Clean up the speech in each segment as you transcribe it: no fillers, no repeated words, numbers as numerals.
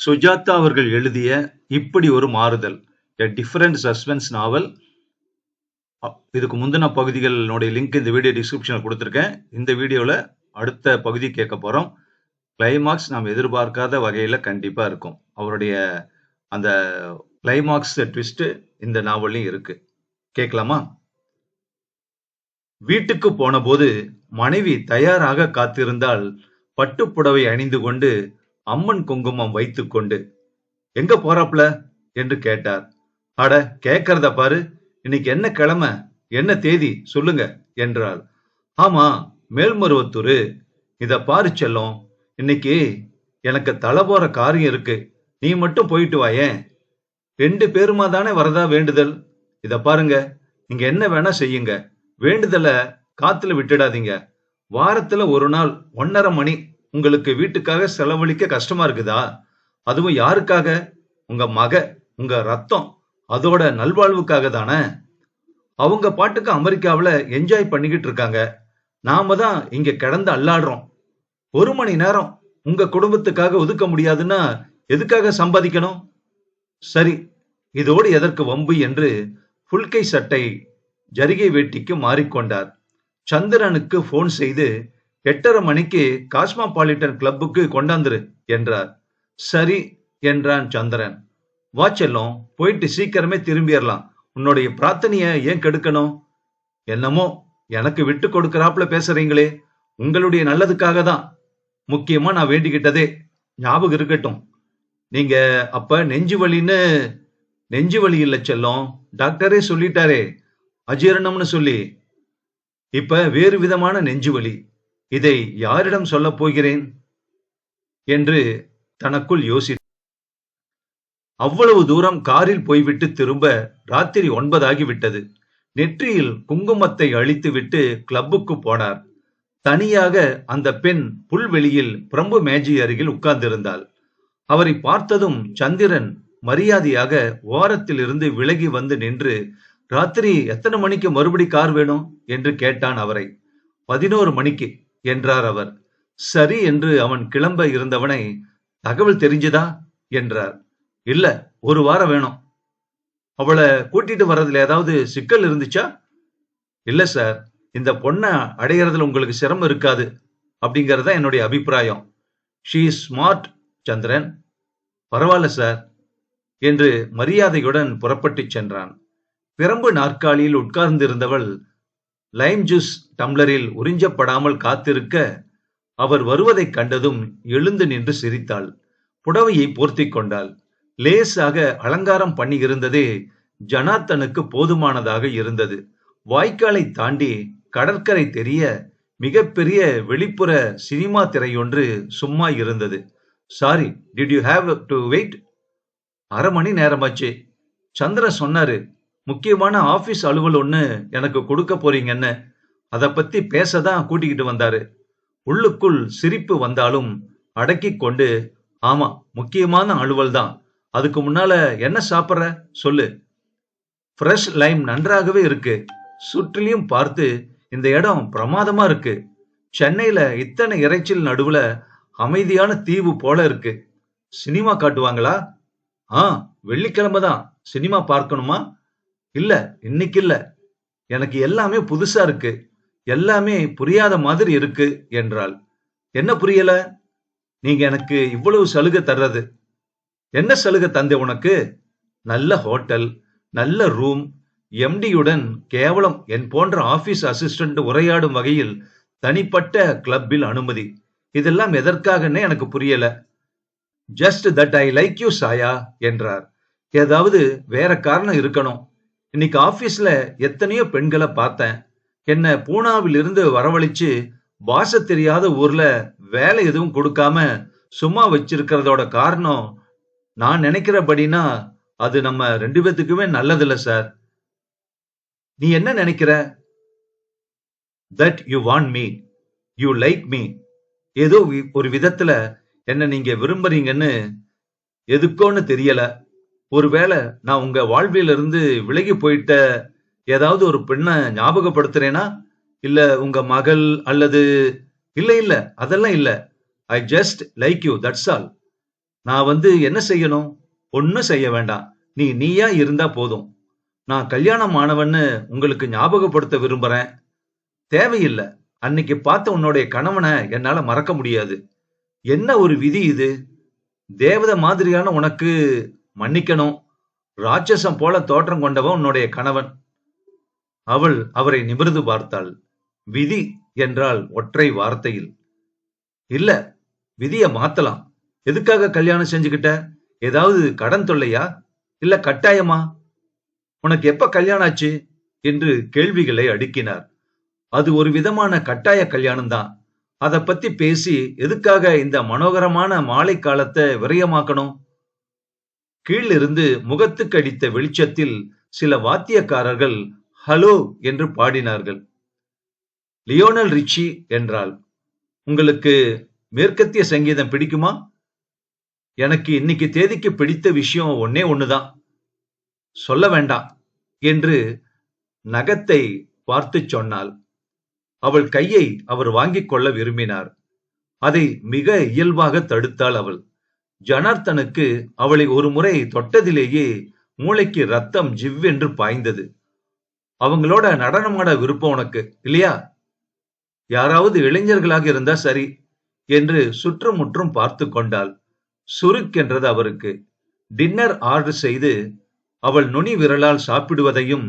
சுஜாதா அவர்கள் எழுதிய இப்படி ஒரு மாறுதல், எ டிஃபரண்ட் சஸ்பென்ஸ் நாவல். இதுக்கு முந்தின பகுதிகளுடைய லிங்க் இந்த வீடியோ டிஸ்கிரிப்ஷன்ல கொடுத்துருக்கேன். இந்த வீடியோல அடுத்த பகுதி கேட்க போறோம். கிளைமாக்ஸ் நாம் எதிர்பார்க்காத வகையில கண்டிப்பா இருக்கும். அவருடைய அந்த கிளைமாக்ஸ் ட்விஸ்ட் இந்த நாவல்லையும் இருக்கு. கேட்கலாமா? வீட்டுக்கு போன போது மனைவி தயாராக காத்திருந்தால், பட்டுப்புடவை அணிந்து கொண்டு அம்மன் குங்குமம் வைத்துக்கொண்டு. எங்க போறாப்ல என்று கேட்டார். அட கேட்கறத பாரு, இன்னைக்கு என்ன கிழமை, என்ன தேதி சொல்லுங்க என்றாள். ஆமா, மேல்மருவத்தூரு. இத பாரு செல்லம், இன்னைக்கு எனக்கு தலை போற காரியம் இருக்கு, நீ மட்டும் போயிட்டு வாயேன். 2 பேருமா தானே வரதா வேண்டுதல். இத பாருங்க, நீங்க என்ன வேணா செய்யுங்க, வேண்டுதல காத்துல விட்டுடாதீங்க. வாரத்துல ஒரு நாள் 1.5 மணி உங்களுக்கு வீட்டுக்காக செலவழிக்க கஷ்டமா இருக்குதா? அதுவும் யாருக்காக? உங்க மக, உங்க ரத்தம், அதோட நல்வாழ்வுக்காக தானே. அவங்க பாட்டுக்கு அமெரிக்காவுல என்ஜாய் பண்ணிக்கிட்டு இருக்காங்க, நாம தான் இங்க கிடந்து அல்லாடுறோம். 1 மணி நேரம் உங்க குடும்பத்துக்காக ஒதுக்க முடியாதுன்னா எதுக்காக சம்பாதிக்கணும்? சரி, இதோடு எதற்கு வம்பு என்று புல்கை சட்டை ஜரிகை வேட்டிக்கு மாறிக்கொண்டார். சந்திரனுக்கு போன் செய்து 8:30 மணிக்கு காஸ்மாபாலிட்டன் கிளப்புக்கு கொண்டாந்துரு என்றார். சரி என்றான் சந்திரன். வா செல்லம், போயிட்டு சீக்கிரமே திரும்பிடலாம். உன்னுடைய பிரார்த்தனைய ஏன் கெடுக்கணும்? என்னமோ எனக்கு விட்டு கொடுக்கறாப்புல பேசுறீங்களே, உங்களுடைய நல்லதுக்காக தான். முக்கியமா நான் வேண்டிக்கிட்டதே ஞாபகம் இருக்கட்டும். நீங்க அப்ப நெஞ்சு வலின்னு. நெஞ்சு வலி இல்ல செல்லம், டாக்டரே சொல்லிட்டாரே, அஜீரணம்னு சொல்லி. இப்ப வேறு விதமான நெஞ்சு வலி. இதை யாரிடம் சொல்ல போகிறேன் என்று தனக்குள் யோசி. அவ்வளவு தூரம் காரில் போய்விட்டு திரும்ப ராத்திரி 9 ஆகிவிட்டது. நெற்றியில் குங்குமத்தை அழித்துவிட்டு கிளப்புக்கு போனார். தனியாக அந்த பெண் புல்வெளியில் பிரம்பு மேஜை அருகில் உட்கார்ந்திருந்தாள். அவரை பார்த்ததும் சந்திரன் மரியாதையாக ஓரத்தில் இருந்து விலகி வந்து நின்று, ராத்திரி எத்தனை மணிக்கு மறுபடி கார் வேணும் என்று கேட்டான் அவரை. 11 மணிக்கு என்றார் அவர். சரி என்று அவன் கிளம்ப இருந்தவனை, தகவல் தெரிஞ்சதா என்றார். இல்ல, 1 வாரம் வேணும். அவளை கூட்டிட்டு வர்றதுல ஏதாவது சிக்கல் இருந்துச்சா? இல்ல சார், இந்த பொண்ணை அடையறதுல உங்களுக்கு சிரமம் இருக்காது அப்படிங்கறத என்னுடைய அபிப்பிராயம். ஷீ இஸ் ஸ்மார்ட் சந்திரன். பரவாயில்ல சார் என்று மரியாதையுடன் புறப்பட்டு சென்றான். பிரம்பு நாற்காலியில் உட்கார்ந்திருந்தவள் லைம் ஜூஸ் டம்ளரில் உறிஞ்சப்படாமல் காத்திருக்க, அவர் வருவதைக் கண்டதும் எழுந்து நின்று சிரித்தாள். புடவையை போர்த்தி கொண்டாள். லேசாக அலங்காரம் பண்ணி இருந்ததே ஜனார்த்தனுக்கு போதுமானதாக இருந்தது. வாய்க்காலை தாண்டி கடற்கரை தெரிய மிகப்பெரிய வெளிப்புற சினிமா திரையொன்று சும்மா இருந்தது. Sorry, did you have to wait? 1/2 மணி நேரமாச்சு. சந்திரன் சொன்னாரு, முக்கியமான ஆபீஸ் அலுவல் ஒண்ணு எனக்கு கொடுக்க போறீங்கன்னு. அத பத்தி பேசதான் கூட்டிக்கிட்டு வந்தாரு. உள்ளுக்குள் சிரிப்பு வந்தாலும் அடக்கி கொண்டு, ஆமா, முக்கியமான அலுவல் தான். அதுக்கு முன்னால என்ன சாப்பிட்ற சொல்லு. ஃப்ரெஷ் லைம் நன்றாகவே இருக்கு. சுற்றிலையும் பார்த்து, இந்த இடம் பிரமாதமா இருக்கு. சென்னையில இத்தனை இறைச்சல் நடுவுல அமைதியான தீவு போல இருக்கு. சினிமா காட்டுவாங்களா? வெள்ளிக்கிழமை தான் சினிமா பார்க்கணுமா? இல்ல, இன்னைக்கு இல்ல. எனக்கு எல்லாமே புதுசா இருக்கு, எல்லாமே புரியாத மாதிரி இருக்கு என்றாள். என்ன புரியல? நீங்க எனக்கு இவ்வளவு சலுகை தர்றது. என்ன சலுகை தந்தே உனக்கு? நல்ல ஹோட்டல், நல்ல ரூம், எம்டியுடன் கேவலம் என் போன்ற ஆபீஸ் அசிஸ்டன்ட் உரையாடும் வகையில் தனிப்பட்ட கிளப்பில் அனுமதி. இதெல்லாம் எதற்காகன்னு எனக்கு புரியல. Just that I like you சாயா என்றார். ஏதாவது வேற காரணம் இருக்கணும். இன்னைக்கு ஆபீஸ்ல எத்தனையோ பெண்களை பார்த்தேன். என்ன பூனாவில் இருந்து வரவழைச்சு பாச தெரியாத ஊர்ல வேலை எதுவும் கொடுக்காம சும்மா வச்சிருக்கிறதோட காரணம் நான் நினைக்கிறபடினா அது நம்ம 2 பேத்துக்குமே நல்லதில்ல சார். நீ என்ன நினைக்கிற? That you want me, you like me. ஏதோ ஒரு விதத்துல என்ன நீங்க விரும்புறீங்கன்னு எதுக்கோன்னு தெரியல. ஒருவேளை நான் உங்க வாழ்வில இருந்து விலகி போயிட்ட ஏதாவது ஒரு பெண்ணை ஞாபகப்படுத்துறேனா? இல்ல உங்க மகள் அல்லது? இல்ல இல்ல, அதெல்லாம் இல்ல. I just like you, that's all. நான் என்ன செய்யணும்? ஒன்னும் செய்ய வேண்டாம். நீயா இருந்தா போதும். நான் கல்யாணம் ஆனவன்னு உங்களுக்கு ஞாபகப்படுத்த விரும்புறேன். தேவையில்ல. அன்னைக்கு பார்த்த உன்னுடைய கணவனை என்னால மறக்க முடியாது. என்ன ஒரு விதி இது? தேவதை மாதிரியான உனக்கு மன்னிக்கணும். ராட்சசம் போல தோற்றம் கொண்டவன் உன்னுடைய கணவன். அவள் அவரை நிமிர்ந்து பார்த்தாள். விதி என்றால் ஒற்றை வார்த்தையில். இல்ல, விதிய மாத்தலாம். எதுக்காக கல்யாணம் செஞ்சுக்கிட்ட? ஏதாவது கடன் தொல்லையா? இல்ல கட்டாயமா? உனக்கு எப்ப கல்யாணம் ஆச்சு என்று கேள்விகளை அடுக்கினார். அது ஒரு விதமான கட்டாய கல்யாணம் தான். அத பத்தி பேசி எதுக்காக இந்த மனோகரமான மாலை காலத்தை விரயமாக்கணும்? கீழிருந்து முகத்துக்கு அடித்த வெளிச்சத்தில் சில வாத்தியக்காரர்கள் ஹலோ என்று பாடினார்கள். லியோனல் ரிச்சி என்றாள். உங்களுக்கு மேற்கத்திய சங்கீதம் பிடிக்குமா? எனக்கு இன்னைக்கு தேதிக்கு பிடித்த விஷயம் ஒன்னே ஒண்ணுதான். சொல்ல வேண்டாம் என்று நகத்தை பார்த்து சொன்னாள். அவள் கையை அவர் வாங்கிக் கொள்ள விரும்பினார். அதை மிக இயல்பாக தடுத்தாள் அவள். ஜனார்த்தனுக்கு அவளை ஒரு முறை தொட்டதிலேயே மூளைக்கு ரத்தம் ஜிவ்வென்று பாய்ந்தது. அவங்களோட நடனமாட விருப்பம் உனக்கு இல்லையா? யாராவது இளைஞர்களாக இருந்தா சரி என்று சுற்றுமுற்றும் பார்த்து கொண்டாள். சுருக்கென்றது அவருக்கு. டின்னர் ஆர்டர் செய்து அவள் நுனி விரலால் சாப்பிடுவதையும்,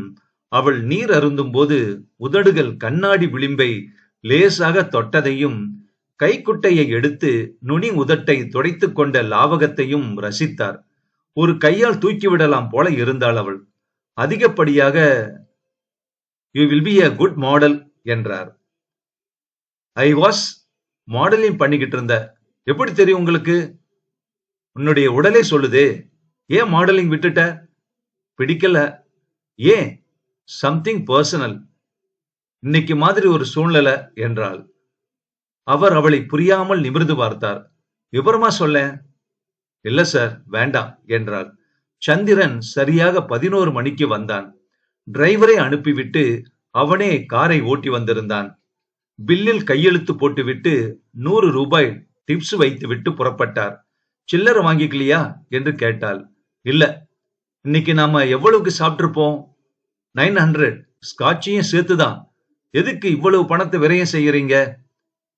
அவள் நீர் அருந்தும் போது உதடுகள் கண்ணாடி விளிம்பை லேசாக தொட்டதையும், கைக்குட்டையை எடுத்து நுனி உதட்டை துடைத்துக் கொண்ட லாவகத்தையும் ரசித்தார். ஒரு கையால் தூக்கிவிடலாம் போல இருந்தாள் அவள். அதிகப்படியாக you will be a good model என்றார். ஐ வாஸ் மாடலிங் பண்ணிக்கிட்டு இருந்த. எப்படி தெரியும் உங்களுக்கு? உன்னுடைய உடலே சொல்லுதே. ஏன் மாடலிங் விட்டுட்ட? பிடிக்கல. ஏன்? Something personal. இன்னைக்கு மாதிரி ஒரு சூழ்நிலை என்றாள். அவர் அவளை புரியாமல் நிமிர்ந்து பார்த்தார். விவரமா சொல்ல. இல்ல சார், வேண்டாம் என்றாள். சந்திரன் சரியாக 11 மணிக்கு வந்தான். டிரைவரை அனுப்பிவிட்டு அவனே காரை ஓட்டி வந்திருந்தான். பில்லில் கையெழுத்து போட்டுவிட்டு 100 ரூபாய் டிப்ஸ் வைத்துவிட்டு புறப்பட்டார். சில்லறை வாங்கிக்கலையா என்று கேட்டாள். இல்ல. இன்னைக்கு நாம எவ்வளவுக்கு சாப்பிட்டிருப்போம்? 900. ஸ்காட்சியும் சேர்த்துதான். எதுக்கு இவ்வளவு பணத்தை விரயம் செய்யறீங்க?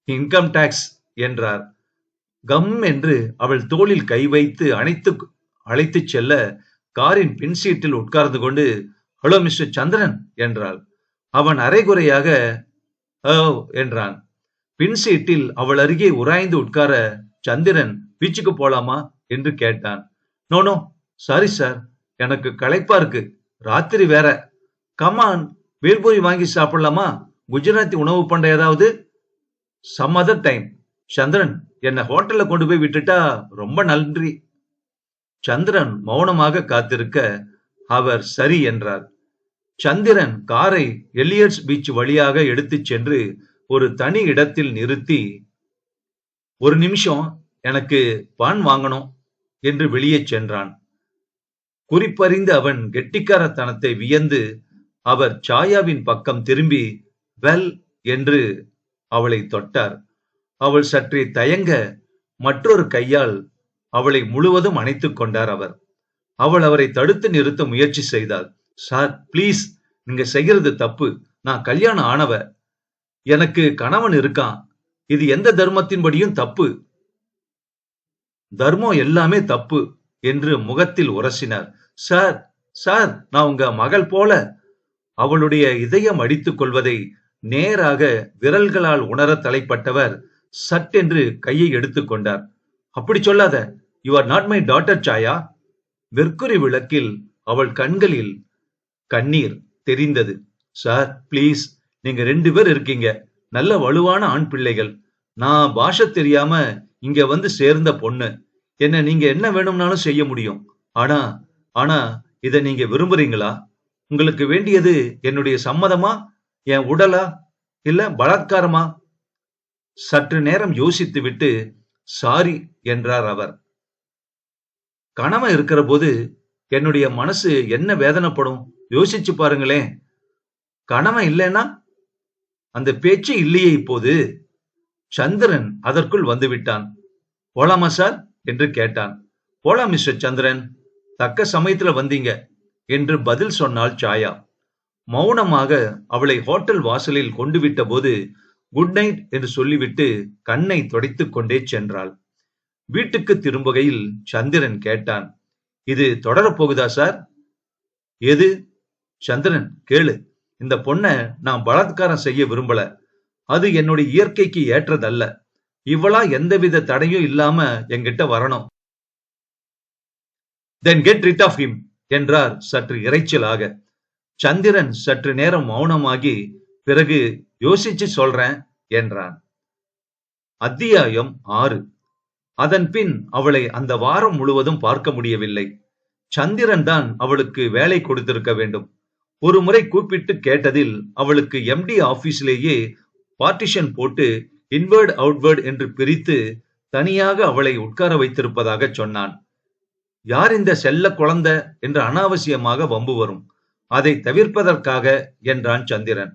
இன்கம் டாக்ஸ் என்றார். கம் என்று அவள் தோளில் கை வைத்து அழைத்து செல்ல காரின் பின் சீட்டில் உட்கார்ந்து கொண்டு ஹலோ மிஸ்டர் சந்திரன் என்றாள். அவன் அரைகுறையாக என்றான். பின் சீட்டில் அவள் அருகே உராய்ந்து உட்கார சந்திரன் பீச்சுக்கு போலாமா என்று கேட்டான். நோ சாரி சார், எனக்கு களைப்பா இருக்கு. ராத்திரி வேற. கமான், வேல்பூரி வாங்கி சாப்பிடலாமா? குஜராத்தி உணவு பண்ற ஏதாவது? Some other time. சந்திரன், என்ன ஹோட்டல்ல கொண்டு போய் விட்டுட்டா ரொம்ப நன்றி. சந்திரன் மௌனமாக காத்திருக்க அவர் சரி என்றார். சந்திரன் காரை எலியட்ஸ் பீச் வழியாக எடுத்துச் சென்று ஒரு தனி இடத்தில் நிறுத்தி, ஒரு நிமிஷம், எனக்கு பான் வாங்கணும் என்று வெளியே சென்றான். குறிப்பறிந்த அவன் கெட்டிக்காரத்தனத்தை வியந்து அவர் சாயாவின் பக்கம் திரும்பி வெல் என்று அவளை தொட்டார். அவள் சற்றே தயங்க மற்றொரு கையால் அவளை முழுவதும் அணைத்துக் கொண்டார் அவர். அவள் அவரை தடுத்து நிறுத்த முயற்சி செய்தாள். சார் பிளீஸ், நீங்க செய்யறது தப்பு. நான் கல்யாணம் ஆனவ. எனக்கு கணவன் இருக்கான். இது எந்த தர்மத்தின்படியும் தப்பு. தர்மம் எல்லாமே தப்பு என்று முகத்தில் உரசினார். சார் சார், நான் உங்க மகள் போல. அவளுடைய இதயம் அடித்துக் கொள்வதை நேராக விரல்களால் உணர தலைப்பட்டவர் சட்டென்று கையை எடுத்துக் கொண்டார். அப்படி சொல்லாத. You are not my daughter சாயா. வெர்க்குரி விளக்கில் அவள் கண்களில் கண்ணீர் தெரிந்தது. சார் பிளீஸ், நீங்க 2 பேர் இருக்கீங்க. நல்ல வலுவான ஆண் பிள்ளைகள். நான் பாஷை தெரியாம இங்க வந்து சேர்ந்த பொண்ணு. என்ன நீங்க என்ன வேணும்னாலும் செய்ய முடியும். ஆனா ஆனா இத நீங்க விரும்புறீங்களா? உங்களுக்கு வேண்டியது என்னுடைய சம்மதமா, என் உடலா, இல்ல பலாத்காரமா? சற்று நேரம் யோசித்து விட்டு சாரி என்றார் அவர். கணவன் இருக்கிற போது என்னுடைய மனசு என்ன வேதனைப்படும் யோசிச்சு பாருங்களேன். கணவன் இல்லைன்னா? அந்த பேச்சு இல்லையே இப்போது. சந்திரன் அதற்குள் வந்துவிட்டான். போலாமா சார் என்று கேட்டான். போலாம் மிஸ்டர் சந்திரன், தக்க சமயத்துல வந்தீங்க என்று பதில் சொன்னாள் சாயா. மௌனமாக அவளை ஹோட்டல் வாசலில் கொண்டு விட்ட போது குட் நைட் என்று சொல்லிவிட்டு கண்ணை துடைத்துக் கொண்டே சென்றாள். வீட்டுக்கு திரும்புகையில் சந்திரன் கேட்டான், இது தொடரப்போகுதா சார்? எது? சந்திரன், கேளு. இந்த பொண்ண நான் பலாத்காரம் செய்ய விரும்பல. அது என்னுடைய இயற்கைக்கு ஏற்றதல்ல. இவளா எந்தவித தடையும் இல்லாம என்கிட்ட வரணும். Then get rid of him என்றார் சற்று இறைச்சலாக. சந்திரன் சற்று நேரம் மௌனமாகி பிறகு யோசிச்சு சொல்றேன் என்றான். அத்தியாயம் 6. அதன் பின் அவளை அந்த வாரம் முழுவதும் பார்க்க முடியவில்லை. சந்திரன் தான் அவளுக்கு வேலை கொடுத்திருக்க வேண்டும். ஒரு முறை கூப்பிட்டு கேட்டதில் அவளுக்கு எம்டி ஆபீஸ்லேயே பார்ட்டிஷன் போட்டு இன்வர்ட் அவுட்வர்ட் என்று பிரித்து தனியாக அவளை உட்கார வைத்திருப்பதாக சொன்னான். யார் இந்த செல்ல குழந்தை என்று அனாவசியமாக வம்பு வரும். அதை தவிர்ப்பதற்காக என்றான் சந்திரன்.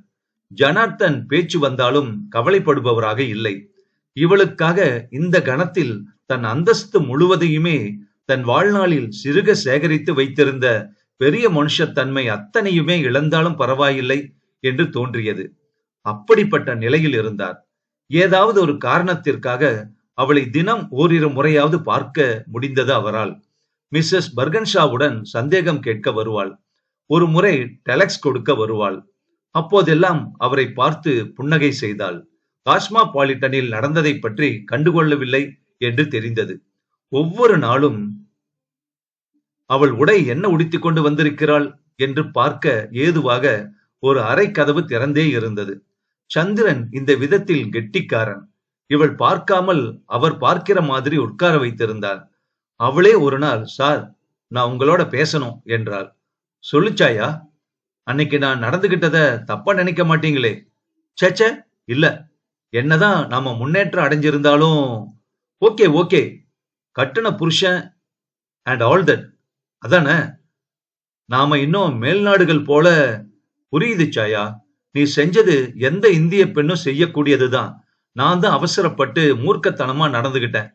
ஜனார்த்தன் பேச்சு வந்தாலும் கவலைப்படுபவராக இல்லை. இவளுக்காக இந்த கணத்தில் தன் அந்தஸ்து முழுவதையுமே தன் வாழ்நாளில் சிறுக சேகரித்து வைத்திருந்த பெரிய மனுஷத்தன்மை அத்தனையுமே இழந்தாலும் பரவாயில்லை என்று தோன்றியது. அப்படிப்பட்ட நிலையில் இருந்தார். ஏதாவது ஒரு காரணத்திற்காக அவளை தினம் ஓரிரு முறையாவது பார்க்க முடிந்தது அவரால். மிஸ்ஸஸ் பர்கன்ஷாவுடன் சந்தேகம் கேட்க வருவாள். ஒரு முறை டெலக்ஸ் கொடுக்க வருவாள். அப்போதெல்லாம் அவரை பார்த்து புன்னகை செய்தாள். காஸ்மாபாலிட்டனில் நடந்ததை பற்றி கண்டுகொள்ளவில்லை என்று தெரிந்தது. ஒவ்வொரு நாளும் அவள் உடை என்ன உடுத்திக் கொண்டு வந்திருக்கிறாள் என்று பார்க்க ஏதுவாக ஒரு அறை கதவு திறந்தே இருந்தது. சந்திரன் இந்த விதத்தில் கெட்டிக்காரன். இவள் பார்க்காமல் அவர் பார்க்கிற மாதிரி உட்கார வைத்திருந்தார். அவளே ஒரு நாள், சார், நான் உங்களோட பேசணும் என்றாள். சொல்லுச்சாயா, அன்னைக்கு நான் நடந்துகிட்டத தப்பா நினைக்க மாட்டீங்களே? சேச்ச, இல்ல. என்னதான் நாம முன்னேற்றம் அடைஞ்சிருந்தாலும் ஓகே ஓகே, கட்டுன புருஷன் அண்ட் ஆல் தட், அதானே. நாம இன்னும் மேல்நாடுகள் போல. புரியுது சாயா, நீ செஞ்சது எந்த இந்திய பெண்ணும் செய்யக்கூடியதுதான். நான் தான் அவசரப்பட்டு மூர்க்கத்தனமா நடந்துகிட்டேன்.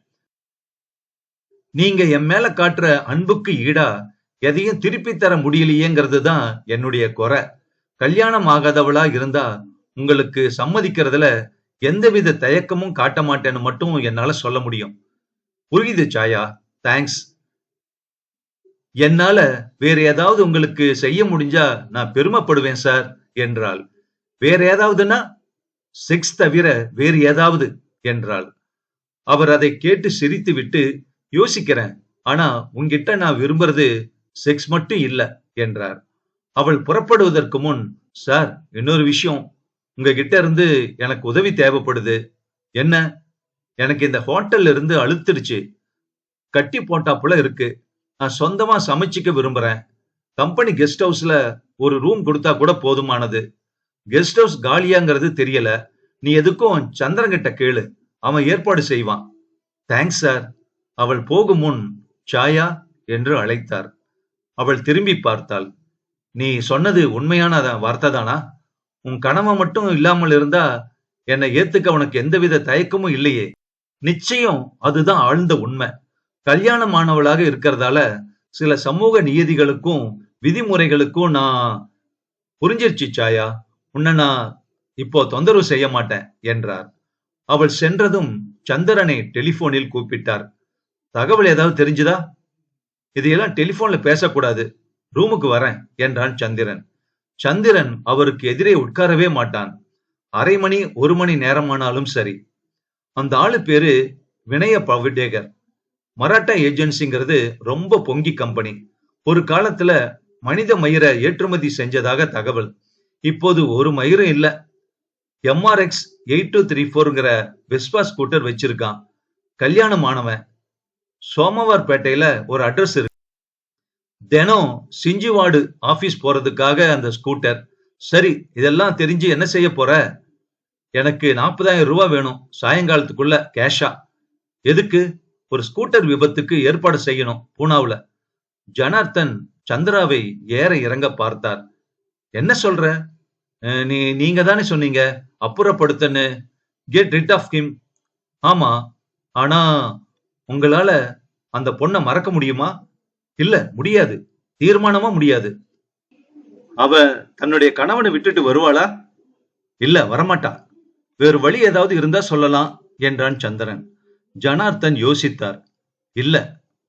நீங்க என் மேல காட்டுற அன்புக்கு ஈடா எதையும் திருப்பி தர முடியலையேங்கிறது தான் என்னுடைய குறை. கல்யாணம் ஆகாதவளா இருந்தா உங்களுக்கு சம்மதிக்கிறதுல எந்தவித தயக்கமும் காட்ட மாட்டேன்னு மட்டும் என்னால சொல்ல முடியும். புரியுது சாயா, தேங்க்ஸ். என்னால வேற ஏதாவது உங்களுக்கு செய்ய முடிஞ்சா நான் பெருமைப்படுவேன் சார் என்றாள். வேற ஏதாவதுன்னா? செக்ஸ் தவிர வேறு ஏதாவது என்றாள். அவர் அதை கேட்டு சிரித்து விட்டு, யோசிக்கிறேன், ஆனா உன்கிட்ட நான் விரும்புறது செக்ஸ் மட்டும் இல்ல என்றார். அவள் புறப்படுவதற்கு முன், சார், இன்னொரு விஷயம், உங்ககிட்ட இருந்து எனக்கு உதவி தேவைப்படுது. என்ன? எனக்கு இந்த ஹோட்டல்ல இருந்து அழுத்திடுச்சு. கட்டி போட்டாப்புல இருக்கு. நான் சொந்தமா சமைச்சிக்க விரும்புறேன். கம்பெனி கெஸ்ட் ஹவுஸ்ல ஒரு ரூம் கொடுத்தா கூட போதுமானது. கெஸ்ட் ஹவுஸ் காலியாங்கிறது தெரியல. நீ எதுக்கும் சந்திரங்கிட்ட கேளு, அவன் ஏற்பாடு செய்வான். Thanks sir. அவள் போகும் முன், சாயா என்று அழைத்தார். அவள் திரும்பி பார்த்தாள். நீ சொன்னது உண்மையான வார்த்தை தானா? உன் கணவன் மட்டும் இல்லாமல் இருந்தா என்னை ஏத்துக்க உனக்கு எந்தவித தயக்கமும் இல்லையே? நிச்சயம் அதுதான் ஆழ்ந்த உண்மை. கல்யாணமானவளாக இருக்கிறதால சில சமூக நியதிகளுக்கும் விதிமுறைகளுக்கும் நான் புரிஞ்சிருச்சு சாயா. உன்னை நான் இப்போ தொந்தரவு செய்ய மாட்டேன் என்றார். அவள் சென்றதும் சந்திரனை டெலிபோனில் கூப்பிட்டார். தகவல் ஏதாவது தெரிஞ்சுதா? இதையெல்லாம் டெலிபோன்ல பேசக்கூடாது. ரூமுக்கு வரேன் என்றான் சந்திரன். சந்திரன் அவருக்கு எதிரே உட்காரவே மாட்டான். அரை மணி ஒரு மணி நேரமானாலும் சரி. அந்த ஆளு பேரு வினய பவிடேகர். மராட்டா ஏஜென்சிங்கிறது ரொம்ப பொங்கி கம்பெனி. ஒரு காலத்துல மனித மயிரை ஏற்றுமதி செஞ்சதாக தகவல். இப்போது ஒரு மயிரும் இல்ல. MRX 8234ங்கிற வெஸ்பா ஸ்கூட்டர் வச்சிருக்கான். கல்யாணம் ஆனவன். சோமவார்பேட்டையில ஒரு அட்ரஸ் இருக்கு. தினம் சிஞ்சுவாடு ஆபீஸ் போறதுக்காக அந்த ஸ்கூட்டர். சரி, இதெல்லாம் தெரிஞ்சு என்ன செய்ய போற? எனக்கு 40,000 ரூபாய் வேணும், சாயங்காலத்துக்குள்ள கேஷா. எதுக்கு? ஒரு ஸ்கூட்டர் விபத்துக்கு ஏற்பாடு செய்யணும் பூனாவுல. ஜனார்த்தன் சந்திராவை ஏற இறங்க பார்த்தார். என்ன சொல்ற? நீங்க தானே சொன்னீங்க அப்புறப்படுத்தன்னு. Get rid of him. ஆமா, ஆனா உங்களால அந்த பொண்ணை மறக்க முடியுமா? இல்ல, முடியாது. தீர்மானமா முடியாது. அவ தன்னுடைய கணவனை விட்டுட்டு வருவாளா? இல்ல, வரமாட்டா. வேறு வழி ஏதாவது இருந்தா சொல்லலாம் என்றான் சந்திரன். ஜனார்த்தன் யோசித்தார். இல்ல,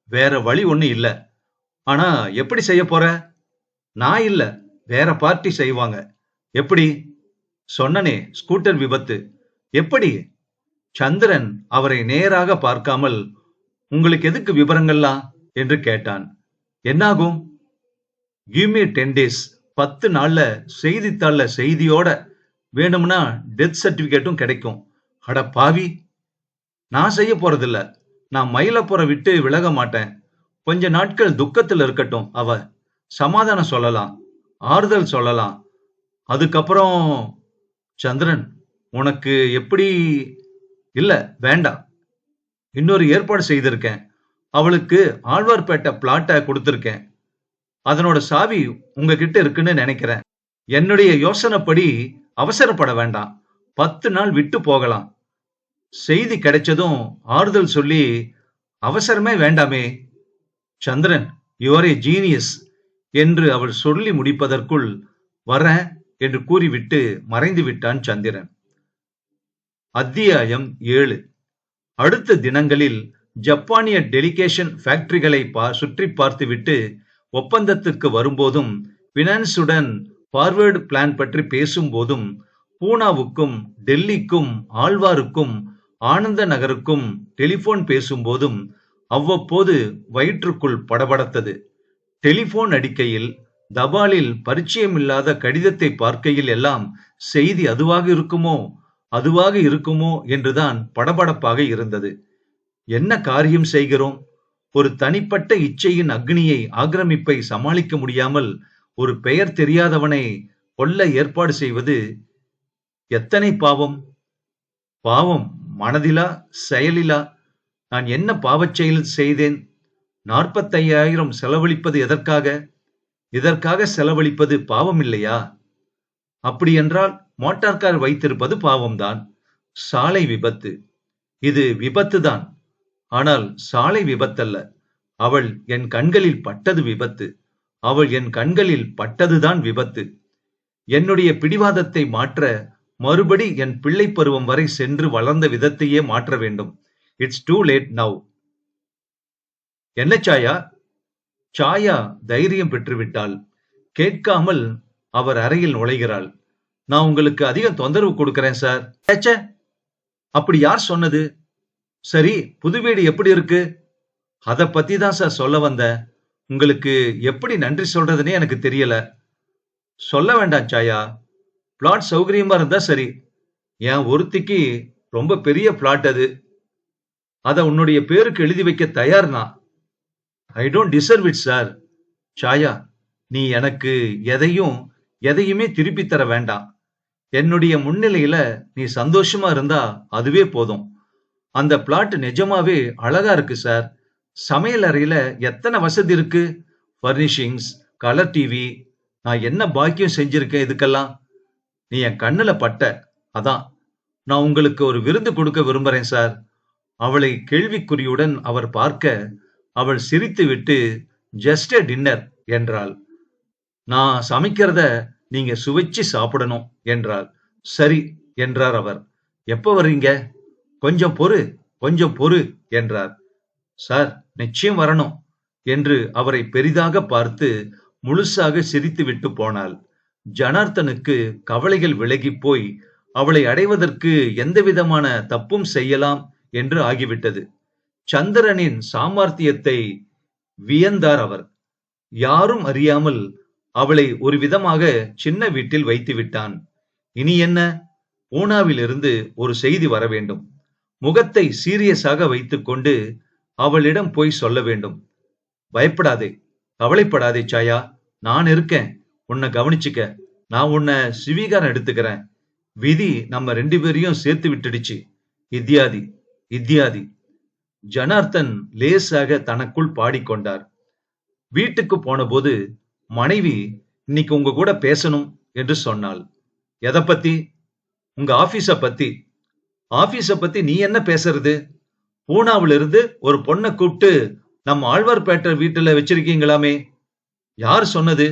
வேற வழி ஒண்ணு இல்ல. ஆனா எப்படி செய்ய போற? நான் இல்ல, வேற பார்ட்டி செய்வாங்க. எப்படி? சொன்னனே, ஸ்கூட்டர் விபத்து. எப்படி? சந்திரன் அவரை நேராக பார்க்காமல், உங்களுக்கு எதுக்கு விவரங்கள்லாம் என்று கேட்டான். என்னாகும்? Give me 10 days. 10 நாள்ல செய்தித்தாள்ல செய்தியோட வேணும்னா டெத் சர்டிபிகேட்டும் கிடைக்கும். அட பாவி, நான் செய்ய போறதில்ல. நான் மயிலப்புறம் விட்டு விலக மாட்டேன். கொஞ்ச நாட்கள் துக்கத்துல இருக்கட்டும். அவ சமாதானம் சொல்லலாம், ஆறுதல் சொல்லலாம். அதுக்கப்புறம் சந்திரன், உனக்கு எப்படி? இல்ல, வேண்டாம். இன்னொரு ஏற்பாடு செய்திருக்கேன். அவளுக்கு ஆழ்வார்பேட்டை பிளாட்டை கொடுத்திருக்கேன். அதனோட சாவி உங்ககிட்ட இருக்குன்னு நினைக்கிறேன். என்னுடைய யோசனைப்படி அவசரப்பட வேண்டாம். 10 நாள் விட்டு போகலாம். செய்தி கிடைச்சதும் ஆறுதல் சொல்லி அவசரமே வேண்டாமே. சந்திரன், யூ ஆர் ஏ ஜீனியஸ் என்று அவள் சொல்லி முடிப்பதற்குள் வரேன் என்று கூறிவிட்டு மறைந்து விட்டான் சந்திரன். அத்தியாயம் 7. அடுத்த தினங்களில் ஜப்பானிய டெலிகேஷன் ஃபேக்டரிகளை சுற்றி பார்த்துவிட்டு ஒப்பந்தத்துக்கு வரும்போதும், பினான்ஸுடன் ஃபார்வர்டு பிளான் பற்றி பேசும்போதும், பூனாவுக்கும் டெல்லிக்கும் ஆழ்வாருக்கும் ஆனந்த நகருக்கும் டெலிபோன் பேசும்போதும் அவ்வப்போது வயிற்றுக்குள் படபடத்தது. டெலிபோன் அடிக்கையில், தபாலில் பரிச்சயமில்லாத கடிதத்தை பார்க்கையில் எல்லாம் செய்தி அதுவாக இருக்குமோ என்றுதான் படபடப்பாக இருந்தது. என்ன காரியம் செய்கிறோம்? ஒரு தனிப்பட்ட இச்சையின் அக்னியை ஆக்கிரமிப்பை சமாளிக்க முடியாமல் ஒரு பெயர் தெரியாதவனை கொல்ல ஏற்பாடு செய்வது எத்தனை பாவம்! பாவம் மனதிலா, செயலிலா? நான் என்ன பாவச் செயல் செய்தேன்? 45,000 செலவழிப்பது எதற்காக? இதற்காக செலவழிப்பது பாவம் இல்லையா? அப்படியென்றால் மோட்டார் கார் வைத்திருப்பது பாவம்தான். சாலை விபத்து, இது விபத்துதான். ஆனால் சாலை விபத்தல்ல. அவள் என் கண்களில் பட்டது விபத்து. அவள் என் கண்களில் பட்டதுதான் விபத்து. என்னுடைய பிடிவாதத்தை மாற்ற மறுபடி என் பிள்ளை பருவம் வரை சென்று வளர்ந்த விதத்தையே மாற்ற வேண்டும். It's too late now. என்ன சாயா? சாயா தைரியம் பெற்றுவிட்டாள். கேட்காமல் அவர் அறையில் நுழைகிறாள். நான் உங்களுக்கு அதிகம் தொந்தரவு கொடுக்கிறேன் சார். அப்படி யார் சொன்னது? சரி, புது வீடு எப்படி இருக்கு? அத பத்தி தான் சார் சொல்ல வந்தேன். உங்களுக்கு எப்படி நன்றி சொல்றதுன்னே எனக்கு தெரியல. சொல்ல வேண்டாம் சாயா. பிளாட் சௌகரியமா இருந்தா சரி. என் ஒருத்திக்கு ரொம்ப பெரிய பிளாட் அது. அத உன்னுடைய பேருக்கு எழுதி வைக்க தயார்னா. I don't deserve it sir. Chaya, நீ எனக்கு எதையுமே திருப்பி தர வேண்டாம். என்னுடைய முன்னிலையில நீ சந்தோஷமா இருந்தா அதுவே போதும். அந்த பிளாட் நிஜமாவே அழகா இருக்கு சார். சமையல் அறையில எத்தனை வசதி இருக்கு. பர்னிஷிங்ஸ், கலர் டிவி. நான் என்ன பாக்கியம் செஞ்சிருக்கேன் இதுக்கெல்லாம். நீ என் கண்ணுல பட்ட. அதான் நான் உங்களுக்கு ஒரு விருந்து கொடுக்க விரும்புறேன் சார். அவளை கேள்விக்குறியுடன் அவர் பார்க்க, அவள் சிரித்துவிட்டு ஜஸ்ட் எ டின்னர் என்றாள். நான் சமைக்கிறத நீங்க சுவைச்சு சாப்பிடணும் என்றாள். சரி என்றார் அவர். எப்ப வர்றீங்க? கொஞ்சம் பொறு என்றார். சார், நிச்சயம் வரணும் என்று அவரை பெரிதாக பார்த்து முழுசாக சிரித்துவிட்டு போனாள். ஜனார்த்தனுக்கு கவலைகள் விலகி போய் அவளை அடைவதற்கு எந்தவிதமான தப்பும் செய்யலாம் என்று ஆகிவிட்டது. சந்திரனின் சாமர்த்தியத்தை வியந்தார் அவர். யாரும் அறியாமல் அவளை ஒரு விதமாக சின்ன வீட்டில் வைத்து விட்டான். இனி என்ன? பூனாவிலிருந்து ஒரு செய்தி வர வேண்டும். முகத்தை சீரியஸாக வைத்துக் கொண்டு அவளிடம் போய் சொல்ல வேண்டும். பயப்படாதே, கவலைப்படாதே சாயா. நான் இருக்கேன். உன்னை கவனிச்சுக்க. நான் உன்னை சிவீகாரம் எடுத்துக்கிறேன். விதி நம்ம 2 பேரையும் சேர்த்து விட்டுடுச்சு. இத்தியாதி இத்தியாதி. ஜனார்த்தன் லேசாக தனக்குள் பாடிக்கொண்டார். வீட்டுக்கு போனபோது மனைவி, இன்னைக்கு உங்க கூட பேசணும் என்று சொன்னாள். எதை பத்தி? உங்க ஆபீஸ பத்தி. ஆபீஸ பத்தி நீ என்ன பேசுறது? பூனாவிலிருந்து ஒரு பொண்ணை கூப்பிட்டு நம்ம ஆழ்வார்பேட்டை வீட்டுல வச்சிருக்கீங்களாமே, யார் சொன்னது?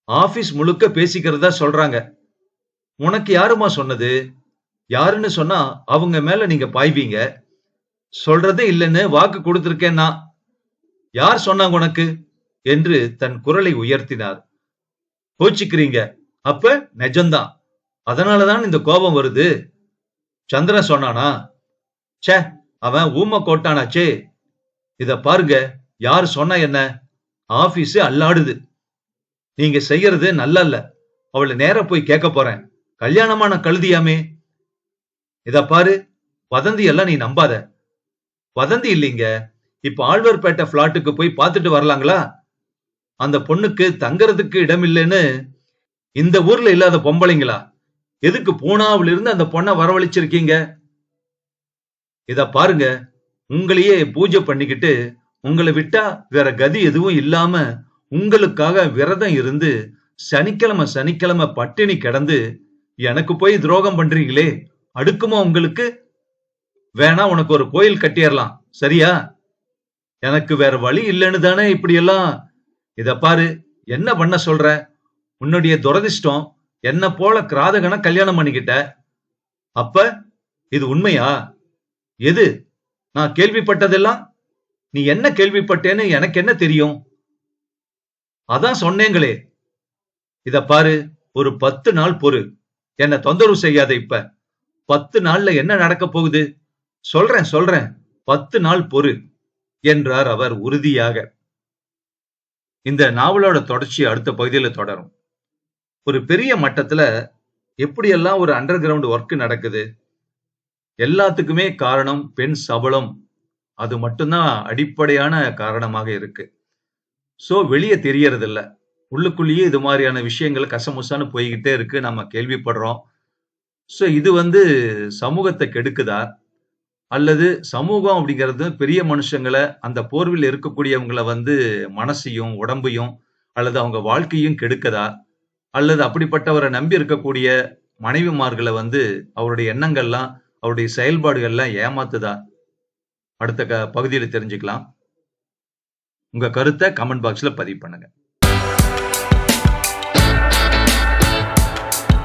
ஆபீஸ் முழுக்க பேசிக்கிறதா சொல்றாங்க. உனக்கு யாருமா சொன்னது? யாருன்னு சொன்னா அவங்க மேல நீங்க பாய்வீங்க. சொல்றதே இல்லைன்னு வாக்கு கொடுத்திருக்கேன் நான். யார் சொன்னாங்க உனக்கு? என்று தன் குரலை உயர்த்தினார். கோச்சிக்கிறீங்க. அப்ப நிஜம்தான். அதனாலதான் இந்த கோபம் வருது. சந்திரன் சொன்னானா? ச்சே, அவன் ஊம கோட்டானாச்சே. இத பாருங்க, யார் சொன்னா என்ன? ஆபீஸ் அல்லாடுது. நீங்க செய்யறது நல்லா இல்ல. அவளை நேரா போய் கேட்க போறேன். கல்யாணமான கழுதியாமே. இத பாரு, வதந்தி எல்லாம் நீ நம்பாத. வதந்தி இல்லீங்க. இப்ப ஆழ்வார்பேட்டை பிளாட்டுக்கு போய் பார்த்துட்டு வரலாங்களா? அந்த பொண்ணுக்கு தங்கறதுக்கு இடம் இல்லைன்னு இந்த ஊர்ல இல்லாத பொம்பளைங்களா? எதுக்கு பூனாவில இருந்து அந்த பொண்ணை வரவழைச்சிருக்கீங்க? இத பாருங்க, உங்களையே பூஜை பண்ணிக்கிட்டு உங்களை விட்டா வேற கதி எதுவும் இல்லாம உங்களுக்காக விரதம் இருந்து சனிக்கிழமை சனிக்கிழமை பட்டினி கிடந்து எனக்கு போய் துரோகம் பண்றீங்களே, அடுக்குமா உங்களுக்கு? வேணா உனக்கு ஒரு கோயில் கட்டிடலாம், சரியா? எனக்கு வேற வழி இல்லைன்னு தானே இப்படி எல்லாம். இத பாரு, என்ன பண்ண சொல்ற? உன்னுடைய துரதிர்ஷ்டம் என்ன போல கிராதகனை கல்யாணம் பண்ணிக்கிட்ட. அப்ப இது உண்மையா? எது? நான் கேள்விப்பட்டதெல்லாம்? நீ என்ன கேள்விப்பட்டேன்னு எனக்கு என்ன தெரியும்? அதான் சொன்னேங்களே. இத பாரு, ஒரு 10 நாள் பொறு. என்ன தொந்தரவு செய்யாத. இப்ப 10 நாள்ல என்ன நடக்க போகுது? சொல்றேன் சொல்றேன், 10 நாள் பொறு என்றார் அவர் உறுதியாக. இந்த நாவலோட தொடர்ச்சி அடுத்த பகுதியில தொடரும். ஒரு பெரிய மட்டத்துல எப்படியெல்லாம் ஒரு அண்டர் கிரவுண்ட் ஒர்க் நடக்குது. எல்லாத்துக்குமே காரணம் பெண் சபலம். அது மட்டும்தான் அடிப்படையான காரணமாக இருக்கு. சோ வெளியே தெரியறது இல்ல. உள்ளுக்குள்ளேயே இது மாதிரியான விஷயங்கள் கசமுசான்னு போய்கிட்டே இருக்கு. நம்ம கேள்விப்படுறோம். சோ இது சமூகத்தை கெடுக்குதா? அல்லது சமூகம் அப்படிங்கிறது பெரிய மனுஷங்களை, அந்த போர்வில் இருக்கக்கூடியவங்களை மனசையும் உடம்பையும் அல்லது அவங்க வாழ்க்கையும் கெடுக்குதா? அல்லது அப்படிப்பட்டவரை நம்பி இருக்கக்கூடிய மனைவிமார்களை அவருடைய எண்ணங்கள்லாம், அவருடைய செயல்பாடுகள்லாம் ஏமாத்துதா? அடுத்த பகுதியில தெரிஞ்சுக்கலாம். உங்க கருத்தை கமெண்ட் பாக்ஸ்ல பதிவு பண்ணுங்க.